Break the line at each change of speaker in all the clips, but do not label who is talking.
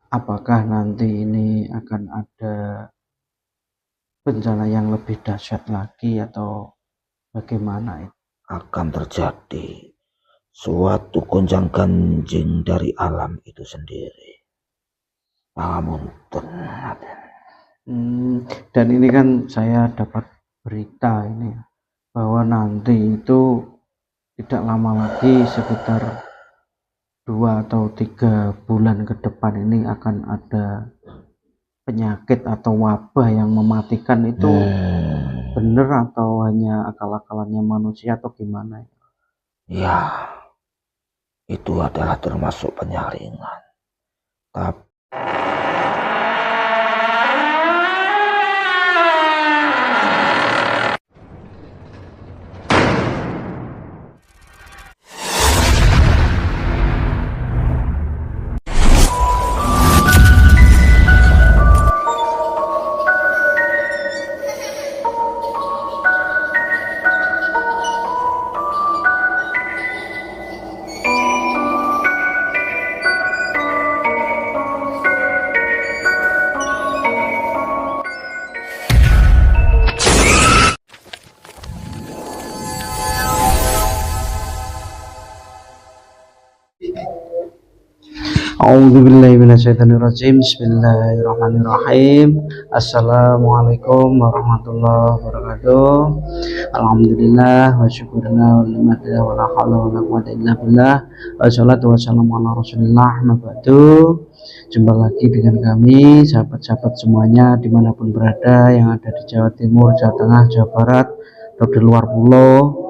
apakah nanti ini akan ada bencana yang lebih dahsyat lagi atau bagaimana itu?
Akan terjadi suatu gonjang-ganjing dari alam itu sendiri. Namun
dan ini kan saya dapat berita ini bahwa nanti itu tidak lama lagi, sekitar 2 atau 3 bulan ke depan ini akan ada penyakit atau wabah yang mematikan. Itu benar atau hanya akal-akalannya manusia atau gimana?
Ya, itu adalah termasuk penyaringan. Tapi
A'udzubillahiminasyaitonirrajim. Bismillahirrahmanirrahim. Assalamualaikum warahmatullahi wabarakatuh. Alhamdulillah wa syukurillah wa ni'matillah wa la haula wa la quwwata illa billah. Wassalatu wassalamu ala Rasulillah ma ba'du. Jumpa lagi dengan kami sahabat-sahabat semuanya dimanapun berada, yang ada di Jawa Timur, Jawa Tengah, Jawa Barat, atau di luar pulau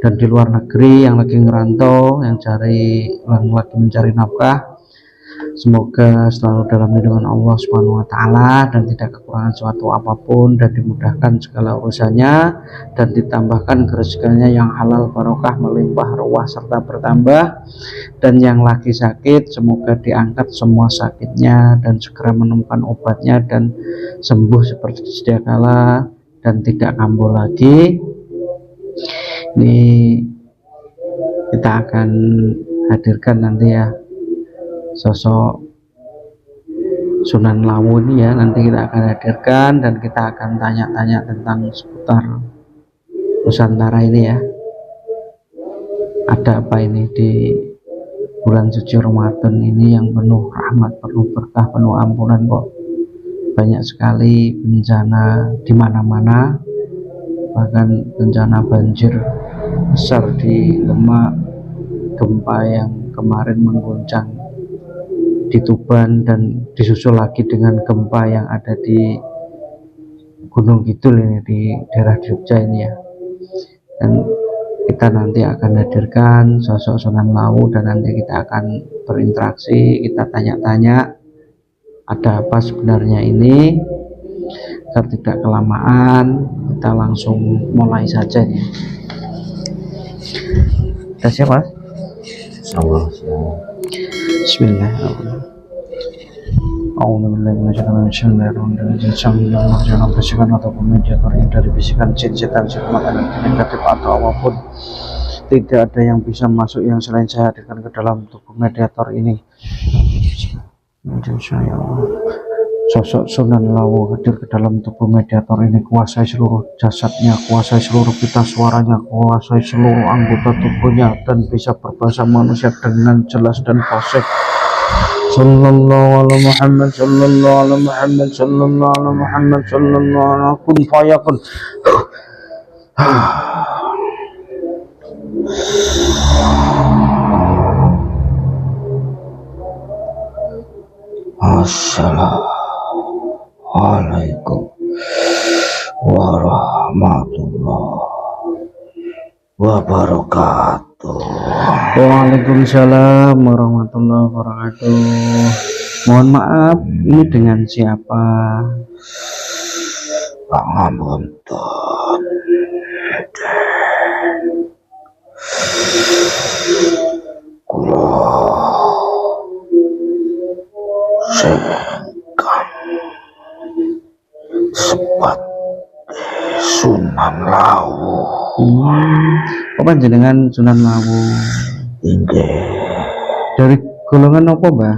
dan di luar negeri, yang lagi ngerantau, yang lagi mencari nafkah. Semoga selalu dalam lindungan Allah Subhanahu wa Ta'ala dan tidak kekurangan suatu apapun, dan dimudahkan segala urusannya dan ditambahkan rezekinya yang halal, barokah, melimpah ruah serta bertambah. Dan yang lagi sakit, semoga diangkat semua sakitnya dan segera menemukan obatnya dan sembuh seperti sedia kala dan tidak kambuh lagi. Ini kita akan hadirkan nanti ya sosok Sunan Lawu ini ya, nanti kita akan hadirkan dan kita akan tanya-tanya tentang seputar Nusantara ini ya. Ada apa ini di bulan suci Ramadan ini yang penuh rahmat, penuh berkah, penuh ampunan, kok banyak sekali bencana di mana-mana, bahkan bencana banjir besar di Demak, gempa yang kemarin mengguncang di Tuban, dan disusul lagi dengan gempa yang ada di Gunung Kidul ini di daerah Jogja ini ya. Dan kita nanti akan hadirkan sosok Sunan Lawu dan nanti kita akan berinteraksi, kita tanya-tanya ada apa sebenarnya ini. Agar tidak kelamaan, kita langsung mulai saja nih. Kita siap, Mas? Bismillahirrahmanirrahim. Jangan bisikan ataupun mediator yang dari bisikan jin, setan, makanan negatif atau apapun, tidak ada yang bisa masuk yang selain saya hadirkan ke dalam tubuh mediator ini. Sosok Sunan Lawu hadir ke dalam tubuh mediator ini, kuasai seluruh jasadnya, kuasai seluruh pita suaranya, kuasai seluruh anggota tubuhnya, dan bisa berbahasa manusia dengan jelas dan fasih. Sallallahu alaihi Muhammad, sallallahu alaihi Muhammad, sallallahu alaihi Muhammad, sallallahu alaihi kun fayakun.
Assalamualaikum warahmatullahi wabarakatuh.
Waalaikumsalam warahmatullahi wabarakatuh. Mohon maaf, ini dengan siapa?
Pangapunten. Kula sengkang sepat Sunan Lawu.
Apa jenengan Sunan Lawu?
Inggih.
Dari golongan apa, Mbah?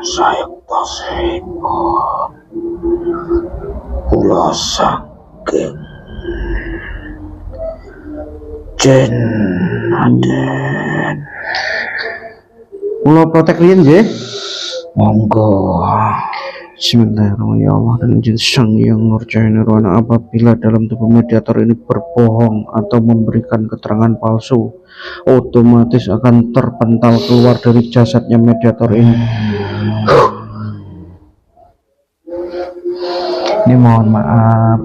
Saya tasipun kula saking Jen Aden.
Kula protek riyen nggih.
Monggo.
Bismillahirrahmanirrahim. Ya Allah, dengan izin Sang Yang Nurjaya Nirwana, apabila dalam tubuh mediator ini berbohong atau memberikan keterangan palsu, otomatis akan terpental keluar dari jasadnya mediator ini. Ini mohon maaf.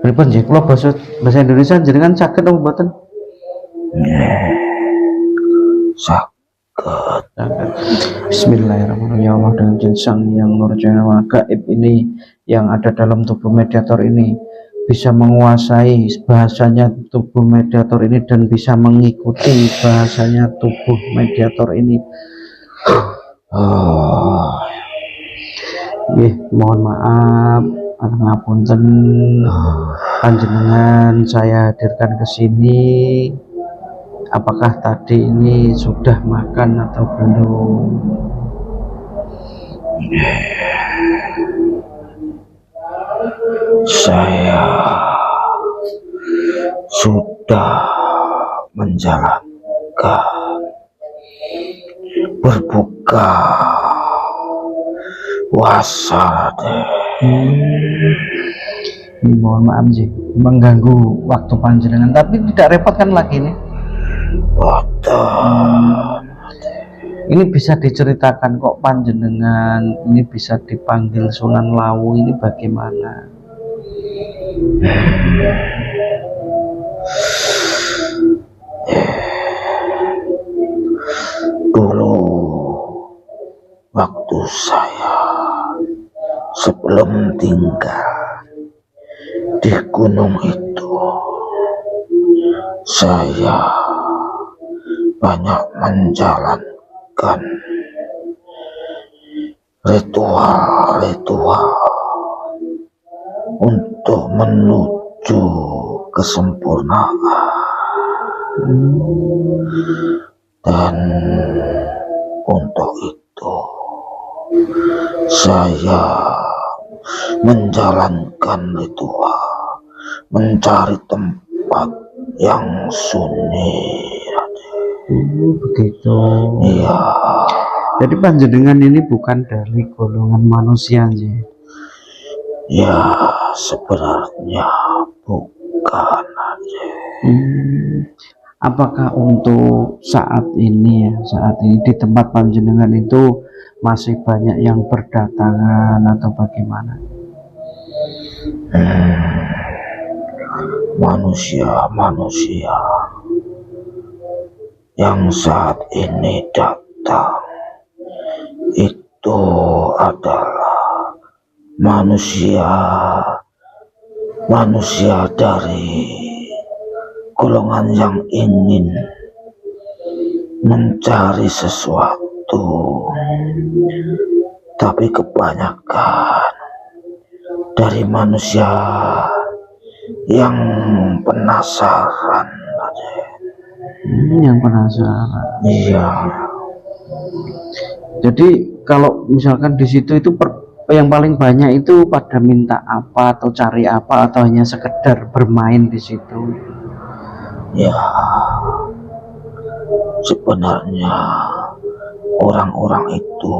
Pripun nggih, kula bahasa Indonesia jenengan saged apa mboten?
Saged.
Bismillahirrahmanirrahim. Ya Allah, dengan izin Sang Yang Nurjaya gaib ini yang ada dalam tubuh mediator ini bisa menguasai bahasanya tubuh mediator ini dan bisa mengikuti bahasanya tubuh mediator ini. Mohon maaf, ngapunten panjenengan saya hadirkan ke sini. Apakah tadi ini sudah makan atau belum?
Saya sudah menjalankan berbuka puasa deh.
Mohon maaf sih mengganggu waktu panjenengan, tapi tidak repot kan lagi nih? Ini bisa diceritakan kok panjenengan ini bisa dipanggil Sunan Lawu ini bagaimana?
Dulu waktu saya sebelum tinggal di gunung itu, saya banyak menjalankan ritual-ritual untuk menuju kesempurnaan, dan untuk itu saya menjalankan ritual mencari tempat yang sunyi.
Begitu.
Iya.
Jadi panjenengan ini bukan dari golongan manusia aja.
Ya, sebenarnya bukan aja.
Apakah untuk saat ini di tempat panjenengan itu masih banyak yang berdatangan atau bagaimana?
Manusia yang saat ini datang itu adalah manusia dari golongan yang ingin mencari sesuatu, tapi kebanyakan dari manusia yang penasaran.
Yang penasaran.
Iya.
Jadi kalau misalkan di situ itu yang paling banyak itu pada minta apa atau cari apa atau hanya sekedar bermain di situ?
Ya, sebenarnya orang-orang itu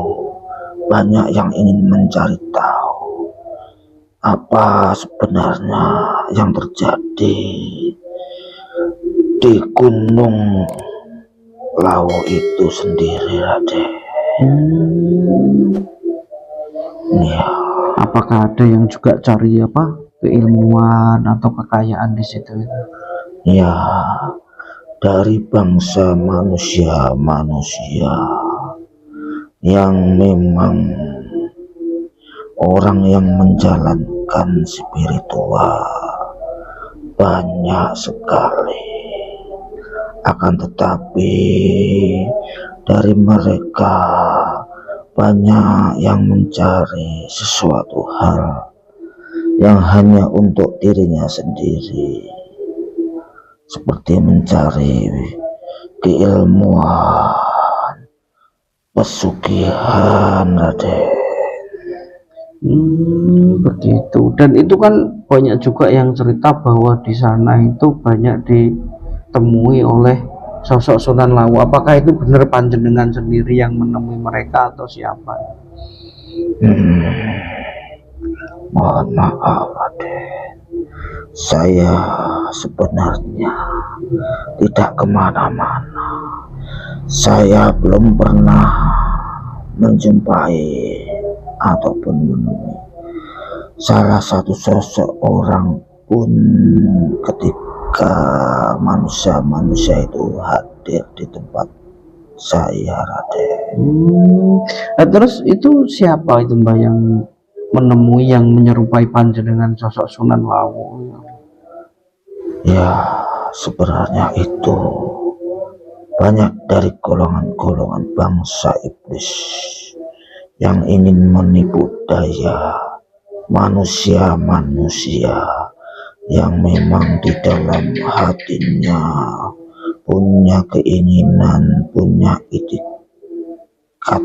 banyak yang ingin mencari tahu apa sebenarnya yang terjadi di Gunung Lawu itu sendiri, Raden. Ya.
Apakah ada yang juga cari keilmuan atau kekayaan di situ?
Ya, dari bangsa manusia yang memang orang yang menjalankan spiritual banyak sekali. Akan tetapi dari mereka banyak yang mencari sesuatu hal yang hanya untuk dirinya sendiri, seperti mencari keilmuan, pesugihan, Raden.
Begitu. Dan itu kan banyak juga yang cerita bahwa di sana itu banyak ditemui oleh sosok Sunan Lawu. Apakah itu benar panjenengan sendiri yang menemui mereka atau siapa?
Mohon maaf, Raden. Saya sebenarnya tidak kemana-mana. Saya belum pernah menjumpai ataupun menemui salah satu sosok orang pun ketika manusia-manusia itu hadir di tempat saya, Raden.
Terus itu siapa itu Mbak yang menemui yang menyerupai panjenengan sosok Sunan Lawu?
Ya, sebenarnya itu banyak dari golongan-golongan bangsa iblis yang ingin menipu daya manusia-manusia yang memang di dalam hatinya punya keinginan, punya itikat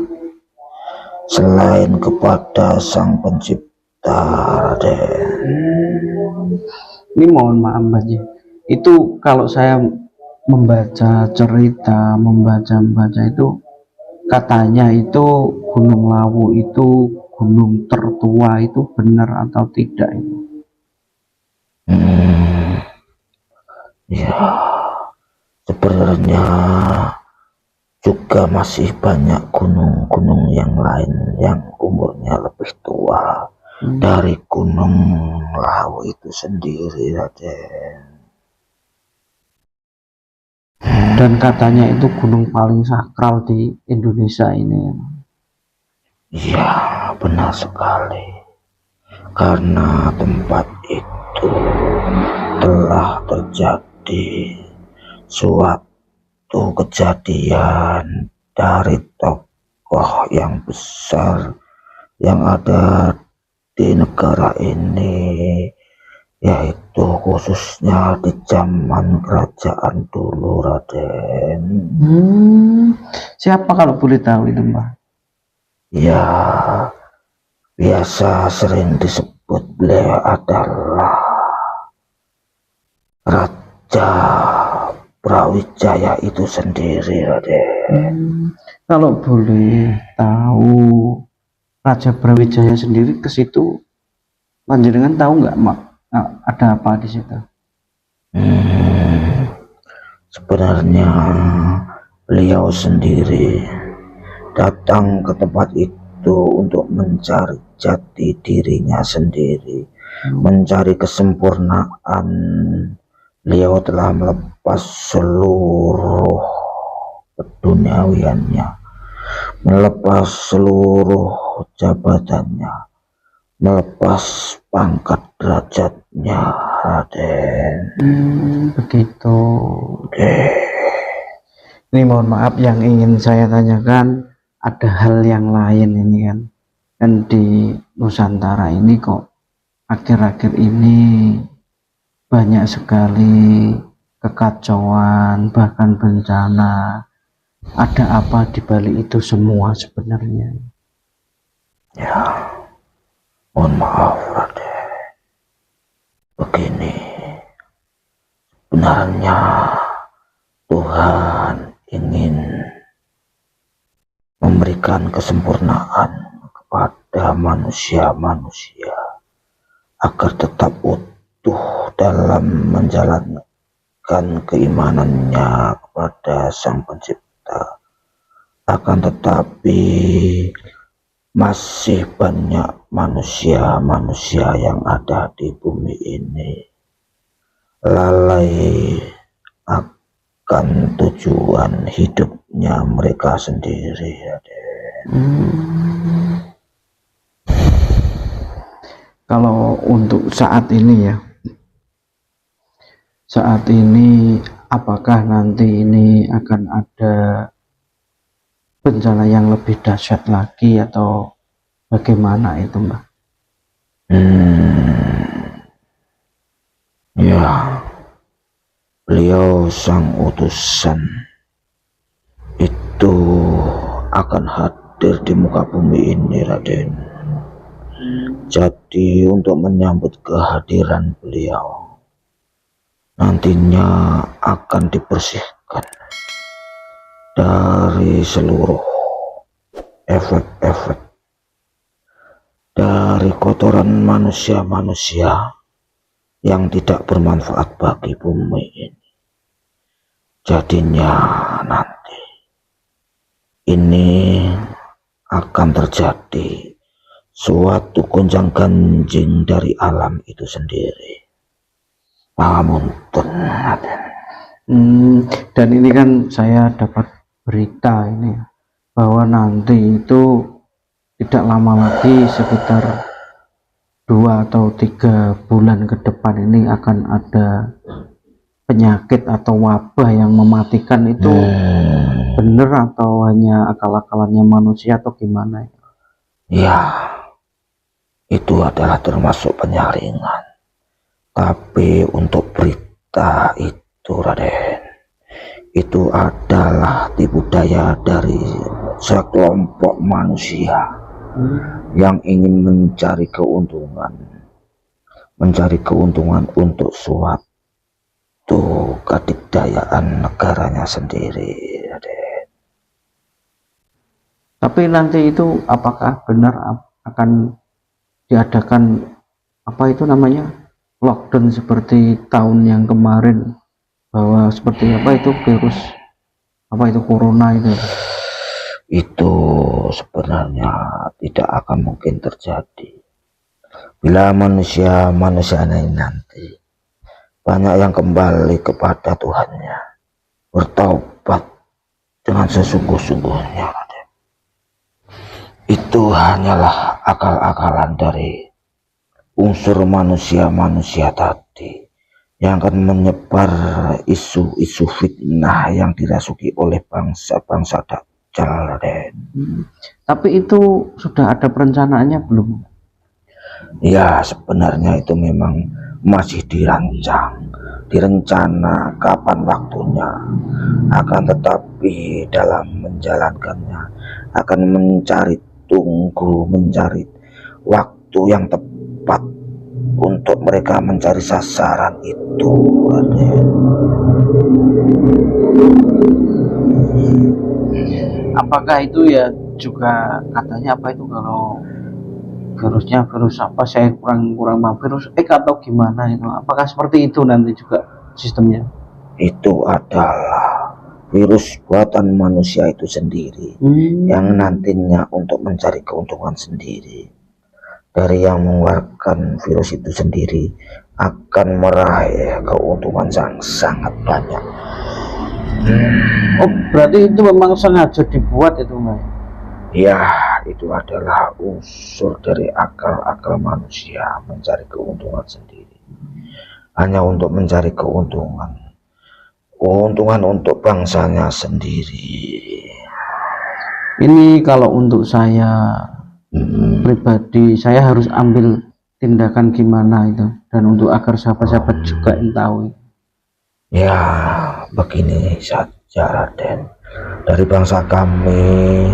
selain kepada Sang Pencipta, Raden.
Ini mohon maaf Mbak Ji. Itu kalau saya membaca cerita, membaca itu katanya itu Gunung Lawu itu gunung tertua, itu benar atau tidak itu?
Ya, sebenarnya juga masih banyak gunung-gunung yang lain yang umurnya lebih tua dari Gunung Lawu itu sendiri, Raden.
Dan katanya itu gunung paling sakral di Indonesia ini.
Ya, benar sekali. Karena tempat itu telah terjadi suatu kejadian dari tokoh yang besar yang ada di negara ini, yaitu khususnya di zaman kerajaan dulu, Raden.
Siapa kalau boleh tahu itu Mbak?
Ya, biasa sering disebut beliau adalah Raja Brawijaya itu sendiri, Raden.
Kalau boleh tahu Raja Brawijaya sendiri ke situ, panjenengan tahu nggak Mak? Ada apa di situ?
Sebenarnya beliau sendiri datang ke tempat itu untuk mencari jati dirinya sendiri, mencari kesempurnaan. Beliau telah melepas seluruh keduniawiannya, melepas seluruh jabatannya, melepas pangkat derajatnya, Raden.
Begitu. Ini mohon maaf yang ingin saya tanyakan, ada hal yang lain ini kan di Nusantara ini kok akhir-akhir ini banyak sekali kekacauan, bahkan bencana. Ada apa di balik itu semua sebenarnya?
Ya, mohon maaf, Raden. Begini, sebenarnya Tuhan ingin memberikan kesempurnaan kepada manusia-manusia agar tetap utuh dalam menjalankan keimanannya kepada Sang Pencipta. Akan tetapi masih banyak manusia-manusia yang ada di bumi ini lalai akan tujuan hidupnya mereka sendiri.
Kalau untuk saat ini ya, saat ini apakah nanti ini akan ada bencana yang lebih dahsyat lagi atau bagaimana itu Mbak?
Ya, beliau sang utusan itu akan hadir di muka bumi ini, Raden. Jadi untuk menyambut kehadiran beliau, nantinya akan dibersihkan dari seluruh efek-efek dari kotoran manusia-manusia yang tidak bermanfaat bagi bumi ini. Jadinya nanti ini akan terjadi suatu gonjang ganjing dari alam itu sendiri. Pangapunten, Raden.
Dan ini kan saya dapat berita ini bahwa nanti itu tidak lama lagi, sekitar 2 atau 3 bulan ke depan ini akan ada penyakit atau wabah yang mematikan. Itu benar atau hanya akal-akalannya manusia atau gimana?
Ya, itu adalah termasuk penyaringan. Tapi untuk berita itu, Raden, itu adalah tipu daya dari sekelompok manusia yang ingin mencari keuntungan untuk suatu kedikdayaan negaranya sendiri, Raden.
Tapi nanti itu apakah benar akan diadakan apa itu namanya lockdown seperti tahun yang kemarin, bahwa seperti apa itu virus apa itu corona
itu sebenarnya tidak akan mungkin terjadi bila manusia ini nanti banyak yang kembali kepada Tuhannya, bertaubat dengan sesungguh-sungguhnya. Itu hanyalah akal-akalan dari unsur manusia-manusia tadi yang akan menyebar isu-isu fitnah yang dirasuki oleh bangsa-bangsa Dajjal, Raden.
Tapi itu sudah ada perencanaannya belum?
Ya, sebenarnya itu memang masih direncana kapan waktunya. Akan tetapi dalam menjalankannya akan mencari waktu yang tepat untuk mereka mencari sasaran itu, Raden.
Apakah itu ya juga katanya apa itu, kalau virusnya virus apa, saya kurang paham, virus atau gimana itu, apakah seperti itu nanti juga sistemnya?
Itu adalah virus buatan manusia itu sendiri yang nantinya untuk mencari keuntungan sendiri. Dari yang mengeluarkan virus itu sendiri akan meraih keuntungan yang sangat banyak.
Oh, berarti itu memang sengaja dibuat itu, Mas?
Ya, itu adalah unsur dari akal-akal manusia mencari keuntungan sendiri. Hanya untuk mencari keuntungan untuk bangsanya sendiri.
Ini kalau untuk saya pribadi, saya harus ambil tindakan gimana itu, dan untuk agar sahabat-sahabat juga yang tahu.
Ya, begini saja, Raden. Dari bangsa kami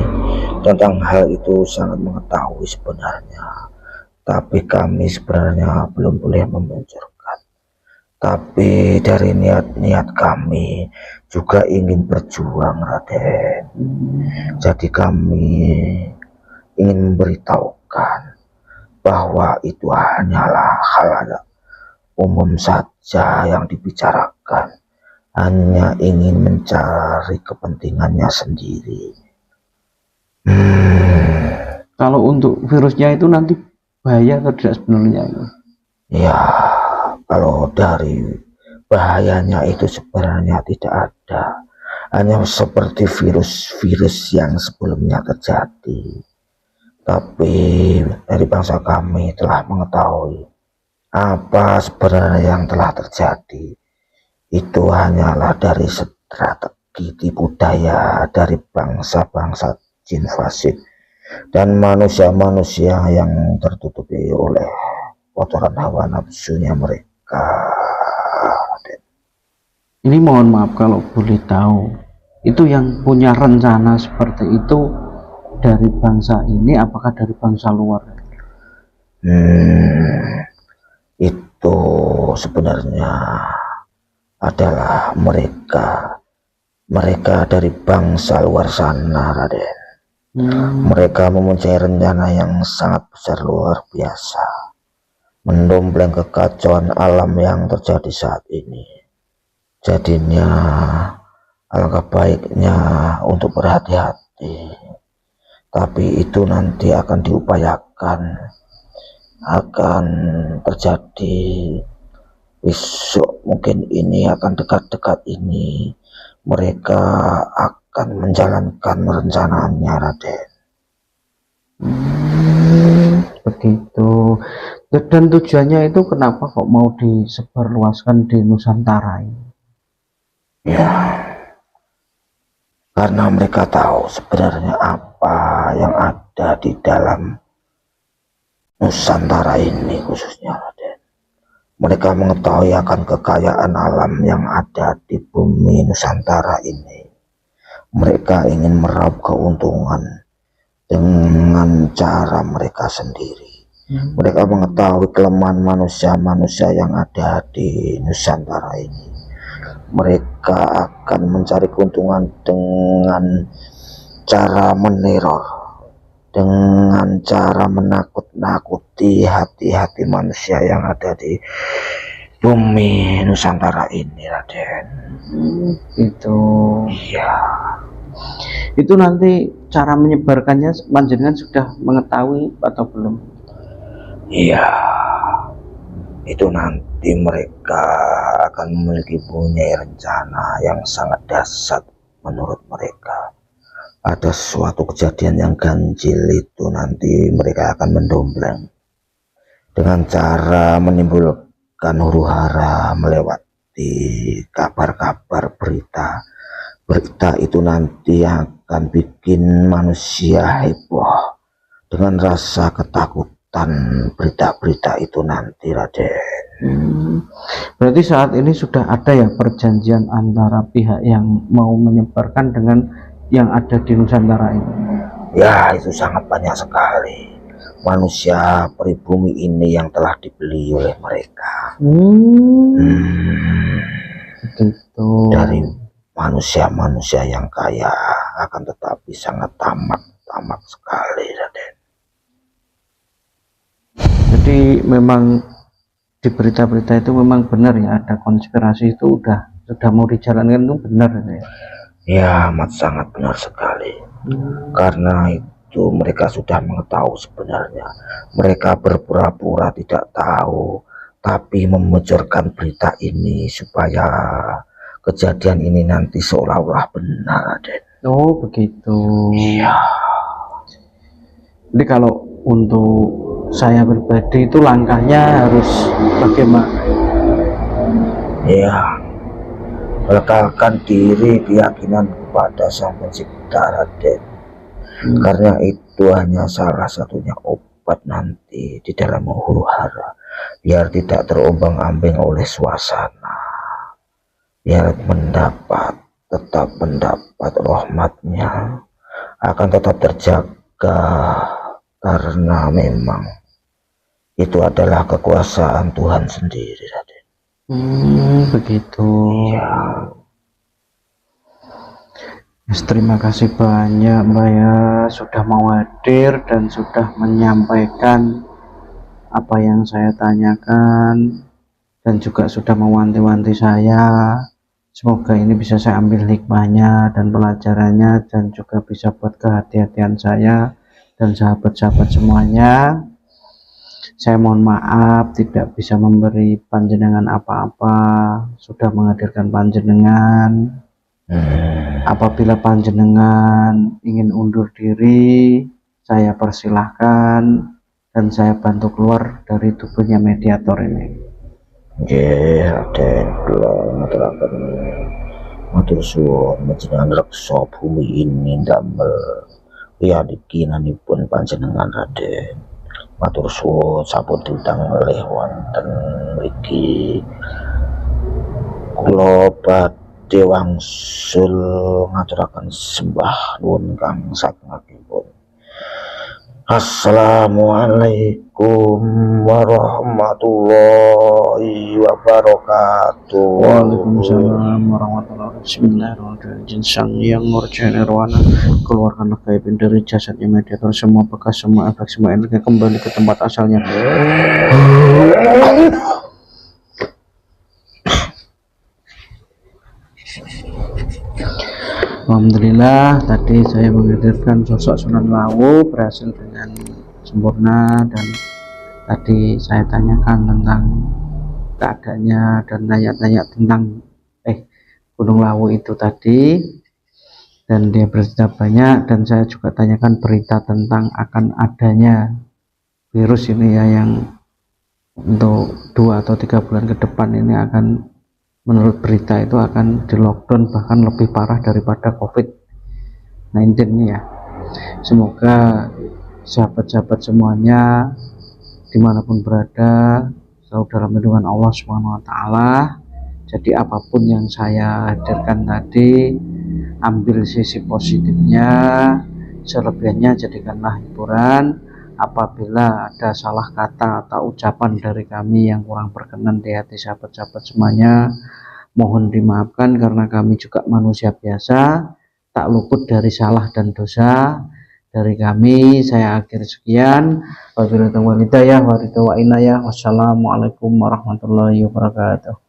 tentang hal itu sangat mengetahui sebenarnya, tapi kami sebenarnya belum boleh memunculkan. Tapi dari niat kami juga ingin berjuang, Raden. Jadi kami ingin memberitahukan bahwa itu hanyalah hal umum saja yang dibicarakan, hanya ingin mencari kepentingannya sendiri.
Kalau untuk virusnya itu nanti bahaya atau tidak sebenarnya?
Ya, kalau dari bahayanya itu sebenarnya tidak ada, hanya seperti virus-virus yang sebelumnya terjadi. Tapi dari bangsa kami telah mengetahui apa sebenarnya yang telah terjadi. Itu hanyalah dari strategi tipu daya dari bangsa-bangsa jin fasik dan manusia-manusia yang tertutupi oleh kotoran hawa nafsunya mereka.
Ini mohon maaf kalau boleh tahu, itu yang punya rencana seperti itu dari bangsa ini apakah dari bangsa luar?
Itu sebenarnya adalah mereka dari bangsa luar sana, Raden. Mereka mempunyai rencana yang sangat besar, luar biasa, mendompleng kekacauan alam yang terjadi saat ini. Jadinya alangkah baiknya untuk berhati-hati, tapi itu nanti akan diupayakan, akan terjadi besok, mungkin ini akan dekat-dekat ini mereka akan menjalankan rencananya, Raden.
Begitu. Dan tujuannya itu kenapa kok mau disebarluaskan di Nusantara ini?
Ya, karena mereka tahu sebenarnya apa yang ada di dalam Nusantara ini khususnya, Raden. Mereka mengetahui akan kekayaan alam yang ada di bumi Nusantara ini. Mereka ingin meraup keuntungan dengan cara mereka sendiri. Mereka mengetahui kelemahan manusia-manusia yang ada di Nusantara ini. Mereka akan mencari keuntungan dengan cara meneror, dengan cara menakut-nakuti hati-hati manusia yang ada di bumi Nusantara ini, Raden.
Itu.
Iya.
Itu nanti cara menyebarkannya panjenengan sudah mengetahui atau belum?
Iya. Itu nanti mereka akan punya rencana yang sangat dahsyat menurut mereka. Ada suatu kejadian yang ganjil, itu nanti mereka akan mendompleng dengan cara menimbulkan huru-hara melewati kabar-kabar berita itu nanti akan bikin manusia heboh dengan rasa ketakutan berita-berita itu nanti, Raden.
Berarti saat ini sudah ada ya perjanjian antara pihak yang mau menyebarkan dengan yang ada di Nusantara ini?
Ya, itu sangat banyak sekali manusia pribumi ini yang telah dibeli oleh mereka.
Begitu.
Dari manusia-manusia yang kaya, akan tetapi sangat tamak sekali, Raden.
Jadi memang di berita-berita itu memang benar ya, ada konspirasi itu sudah mau dijalankan, itu benar ya?
Ya, amat sangat benar sekali. Karena itu mereka sudah mengetahui sebenarnya. Mereka berpura-pura tidak tahu, tapi membocorkan berita ini supaya kejadian ini nanti seolah-olah benar, Raden.
Oh begitu.
Iya.
Jadi kalau untuk saya pribadi itu langkahnya harus bagaimana?
Ya, melekalkan diri, keyakinan kepada Sang Pencipta, Raden. Karena itu hanya salah satunya obat nanti di dalam huru-hara, biar tidak terombang-ambing oleh suasana, biar tetap mendapat rahmatnya, akan tetap terjaga, karena memang itu adalah kekuasaan Tuhan sendiri, Raden.
Begitu.
Ya.
Terima kasih banyak Mbak ya, sudah mau hadir dan sudah menyampaikan apa yang saya tanyakan, dan juga sudah mewanti-wanti saya. Semoga ini bisa saya ambil hikmahnya dan pelajarannya, dan juga bisa buat kehati-hatian saya dan sahabat-sahabat semuanya. Saya mohon maaf tidak bisa memberi panjenengan apa-apa, sudah menghadirkan panjenengan. Apabila panjenengan ingin undur diri, saya persilahkan dan saya bantu keluar dari tubuhnya mediator ini.
Raden, ngaturaken matur suwun panjenengan reksa bumi ini damel yakinanipun panjenengan, Raden. Matur suwun sampun diundang oleh wonten mriki. Kula badhe wangsul ngaturaken sembah nuwun kang sagengipun. Assalamualaikum warahmatullahi wabarakatuh.
Waalaikumsalam warahmatullahi wabarakatuh. Bismillahirrahmanirrahim. Jin sang yang nurja nirwana, keluarkanlah gaibin dari jasadnya mediator, semua bekas, semua efek, semua energi kembali ke tempat asalnya. Alhamdulillah, tadi saya menghadirkan sosok Sunan Lawu berhasil dengan sempurna, dan tadi saya tanyakan tentang keadaannya dan tanya-tanya tentang Gunung Lawu itu tadi, dan dia bercerita banyak, dan saya juga tanyakan berita tentang akan adanya virus ini ya, yang untuk 2 atau 3 bulan ke depan ini akan, menurut berita itu akan di lockdown, bahkan lebih parah daripada COVID-19 ini ya. Semoga sahabat-sahabat semuanya dimanapun berada selalu dalam lindungan Allah Subhanahu wa Ta'ala. Jadi apapun yang saya hadirkan tadi, ambil sisi positifnya, selebihnya jadikanlah hiburan. Apabila ada salah kata atau ucapan dari kami yang kurang berkenan di hati sahabat-sahabat semuanya, mohon dimaafkan, karena kami juga manusia biasa, tak luput dari salah dan dosa. Dari kami saya akhir sekian. Wassalamualaikum warahmatullahi wabarakatuh.